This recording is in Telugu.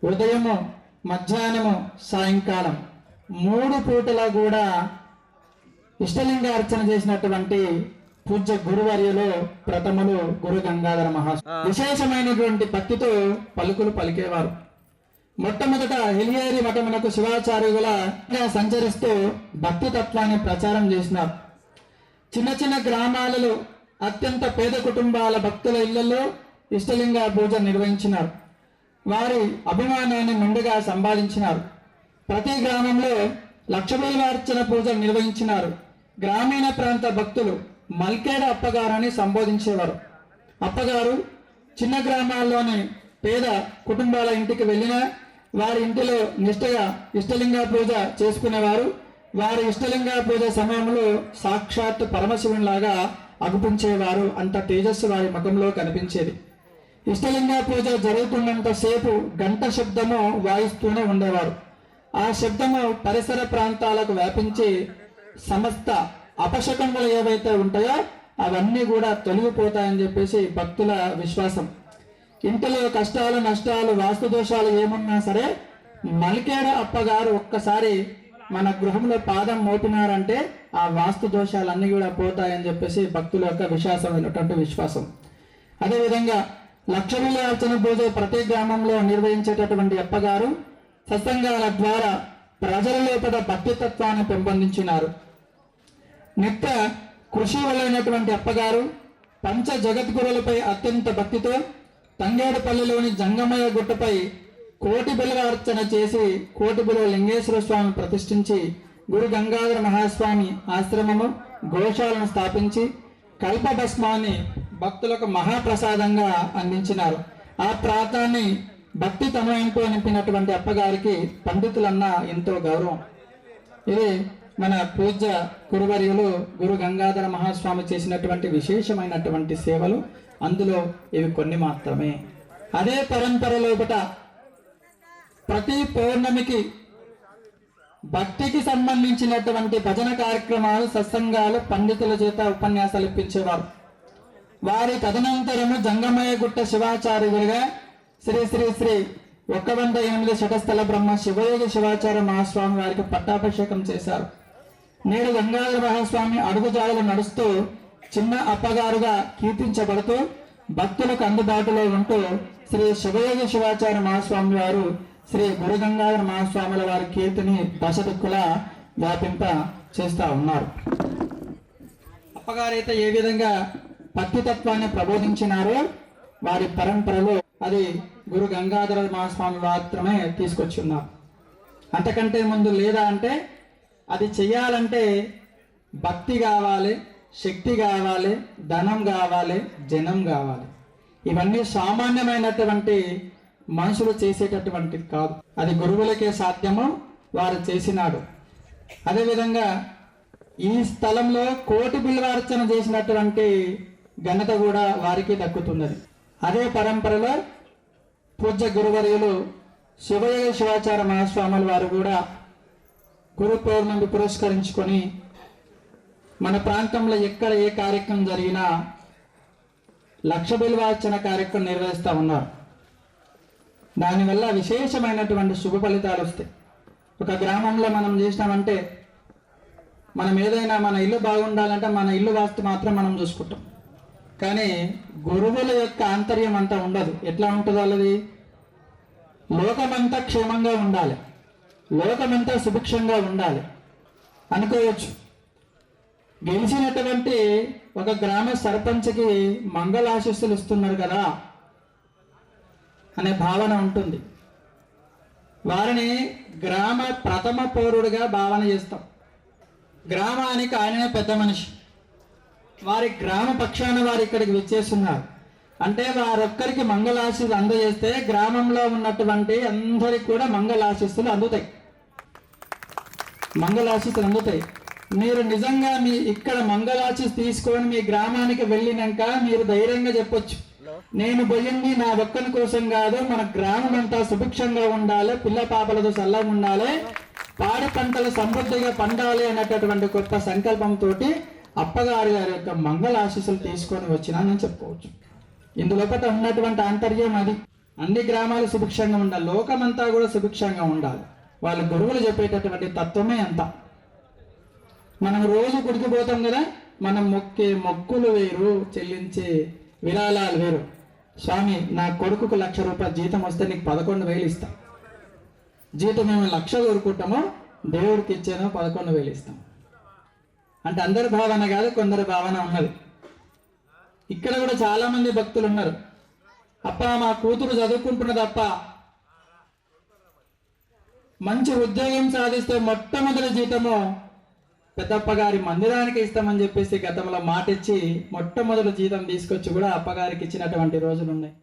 ఉదయము, మధ్యాహ్నము, సాయంకాలం 3 పూటలా కూడా ఇష్టలింగ అర్చన చేసినటువంటి పూజ్య గురువర్యులు ప్రథములు గురు గంగాధర మహాస్వామి విశేషమైనటువంటి భక్తితో పలుకులు పలికేవారు. మొట్టమొదట హిలియేరి మఠమునకు శివాచార్యుల సంచరిస్తూ భక్తి తత్వాన్ని ప్రచారం చేసినారు. చిన్న చిన్న గ్రామాలలో అత్యంత పేద కుటుంబాల భక్తుల ఇళ్లలో ఇష్టలింగ పూజ నిర్వహించినారు. వారి అభిమానాన్ని మెండుగా సంపాదించినారు. ప్రతి గ్రామంలో లక్షబిల్వార్చన పూజలు నిర్వహించినారు. గ్రామీణ ప్రాంత భక్తులు మల్కేడ అప్పగారని సంబోధించేవారు. అప్పగారు చిన్న గ్రామాల్లోని పేద కుటుంబాల ఇంటికి వెళ్ళినా వారి ఇంటిలో నిష్ఠగా ఇష్టలింగ పూజ చేసుకునేవారు. వారి ఇష్టలింగ పూజ సమయంలో సాక్షాత్ పరమశివునిలాగా అగుపించేవారు. అంత తేజస్సు వారి ముఖంలో కనిపించేది. ఇష్టలింగ పూజ జరుగుతున్నంతసేపు గంట శబ్దము వాయిస్తూనే ఉండేవారు. ఆ శబ్దము పరిసర ప్రాంతాలకు వ్యాపించి సమస్త అపశకములు ఏవైతే ఉంటాయో అవన్నీ కూడా తొలగిపోతాయని చెప్పేసి భక్తుల విశ్వాసం. ఇంటిలో కష్టాలు, నష్టాలు, వాస్తు దోషాలు ఏమున్నా సరే మల్కేడ అప్పగారు ఒక్కసారి మన గృహంలో పాదం మోపినారంటే ఆ వాస్తు దోషాలన్నీ కూడా పోతాయని చెప్పేసి భక్తుల యొక్క విశ్వాసమైనటువంటి విశ్వాసం. అదేవిధంగా లక్షబిల్వార్చన పూజ ప్రతి గ్రామంలో నిర్వహించేటటువంటి అప్పగారు సత్సంగాల ద్వారా ప్రజల లోపల భక్తితత్వాన్ని పెంపొందించినారు. నిత్య కృషి వలైనటువంటి అప్పగారు పంచ జగద్గురులపై అత్యంత భక్తితో తంగేడుపల్లిలోని జంగమయ్య గుట్టపై కోటి బిల్వార్చన చేసి కోటి బిల్వ లింగేశ్వర స్వామి ప్రతిష్ఠించి గురు గంగాధర మహాస్వామి ఆశ్రమము, గోశాలను స్థాపించి కల్పభస్మాన్ని భక్తులకు మహాప్రసాదంగా అందించినారు. ఆ ప్రాంతాన్ని భక్తి తమయంతో నింపినటువంటి అప్పగారికి పండితులన్నా ఎంతో గౌరవం. ఇది మన పూజ్య గురువర్యులు గురు గంగాధర మహాస్వామి చేసినటువంటి విశేషమైనటువంటి సేవలు. అందులో ఇవి కొన్ని మాత్రమే. అదే పరంపర లోపట ప్రతి పౌర్ణమికి భక్తికి సంబంధించినటువంటి భజన కార్యక్రమాలు, సత్సంగాలు పండితుల చేత ఉపన్యాసాలు ఇప్పించేవారు. వారి తదనంతరము జంగమయ్య గుట్ట శివాచార్యులుగా శ్రీ శ్రీ శ్రీ 108 శతస్థల బ్రహ్మ శివయోగి శివాచార్య మహాస్వామి వారికి పట్టాభిషేకం చేశారు. నేడు గంగాధర మహాస్వామి అడుగుజాడలు నడుస్తూ చిన్న అప్పగారుగా కీర్తించబడుతూ భక్తులకు అందుబాటులో ఉంటూ శ్రీ శివయోగి శివాచార్య మహాస్వామి వారు శ్రీ గురు గంగాధర మహాస్వాముల వారి కీర్తిని దశదిక్కులా వ్యాపింప చేస్తూ ఉన్నారు. అప్పగారైతే ఏ విధంగా భక్తితత్వాన్ని ప్రబోధించినారో వారి పరంపరలో అది గురు గంగాధర మహాస్వామి మాత్రమే తీసుకొచ్చి ఉన్నారు. అంతకంటే ముందు లేదా అంటే అది చెయ్యాలంటే భక్తి కావాలి, శక్తి కావాలి, ధనం కావాలి, జనం కావాలి. ఇవన్నీ సామాన్యమైనటువంటి మనుషులు చేసేటటువంటిది కాదు. అది గురువులకే సాధ్యము, వారు చేసినాడు. అదేవిధంగా ఈ స్థలంలో కోటి బిల్వార్చన చేసినటువంటి ఘనత కూడా వారికి దక్కుతున్నది. అదే పరంపరలో పూజ్య గురువర్యులు శివయోగి శివాచార్య మహాస్వాముల వారు కూడా గురు పౌర్ణమి పురస్కరించుకొని మన ప్రాంతంలో ఎక్కడ ఏ కార్యక్రమం జరిగినా లక్ష బిల్వార్చన కార్యక్రమం నిర్వహిస్తూ ఉన్నారు. దానివల్ల విశేషమైనటువంటి శుభ ఫలితాలు వస్తాయి. ఒక గ్రామంలో మనం చేసినామంటే మనం ఏదైనా మన ఇల్లు బాగుండాలంటే మన ఇల్లు వాస్తు మాత్రం మనం చూసుకుంటాం. కానీ గురువుల యొక్క ఆంతర్యం అంతా ఉండదు. ఎట్లా ఉంటుంది వాళ్ళది? లోకమంతా క్షేమంగా ఉండాలి, లోకమంతా సుభిక్షంగా ఉండాలి అనుకోవచ్చు. గెలిచినటువంటి ఒక గ్రామ సర్పంచ్కి మంగళాశీస్సులు ఇస్తున్నారు కదా అనే భావన ఉంటుంది. వారిని గ్రామ ప్రథమ పౌరుడిగా భావన చేస్తాం. గ్రామానికి ఆయననే పెద్ద మనిషి. వారి గ్రామ పక్షాన వారు ఇక్కడికి విచ్చేస్తున్నారు అంటే వారొక్కరికి మంగళాశీస్సులు అందజేస్తే గ్రామంలో ఉన్నటువంటి అందరికి కూడా మంగళాశీస్సులు అందుతాయి. మంగళాశీస్సులు అందుతాయి. మీరు నిజంగా మీ ఇక్కడ మంగళాశీస్సు తీసుకొని మీ గ్రామానికి వెళ్ళినాక మీరు ధైర్యంగా చెప్పొచ్చు, నేను పోయింది నా ఒక్కని కోసం కాదు, మన గ్రామం అంతా సుభిక్షంగా ఉండాలి, పిల్ల పాపలతో చల్లగా ఉండాలి, పాడి పంటలు సమృద్ధిగా పండాలి అనేటటువంటి గొప్ప సంకల్పంతో అప్పగారి గారి యొక్క మంగళ ఆశీస్సులు తీసుకొని వచ్చినానని చెప్పుకోవచ్చు. ఇందులోపట ఉన్నటువంటి ఆంతర్యం అది. అన్ని గ్రామాలు సుభిక్షంగా ఉండాలి, లోకమంతా కూడా సుభిక్షంగా ఉండాలి. వాళ్ళ గురువులు చెప్పేటటువంటి తత్వమే అంత. మనం రోజు గుడికి పోతాం కదా, మనం మొక్కే మొక్కులు వేరు, చెల్లించే విరాళాలు వేరు. స్వామి నా కొడుకుకు 1,00,000 రూపాయలు జీతం వస్తే నీకు 11,000 ఇస్తా. జీతం మేము 1,00,000 కోరుకుంటామో దేవుడికి ఇచ్చాను 11,000 ఇస్తాం అంటే అందరి భావన కాదు, కొందరి భావన ఉన్నది. ఇక్కడ కూడా చాలా మంది భక్తులు ఉన్నారు. అప్ప మా కూతురు చదువుకుంటున్నది అప్ప, మంచి ఉద్యోగం సాధిస్తే మొట్టమొదటి జీతము పెద్దప్ప గారి మందిరానికి ఇస్తామని చెప్పేసి గతంలో మాట ఇచ్చి మొట్టమొదటి జీతం తీసుకొచ్చి కూడా అప్పగారికి ఇచ్చినటువంటి రోజులు ఉన్నాయి.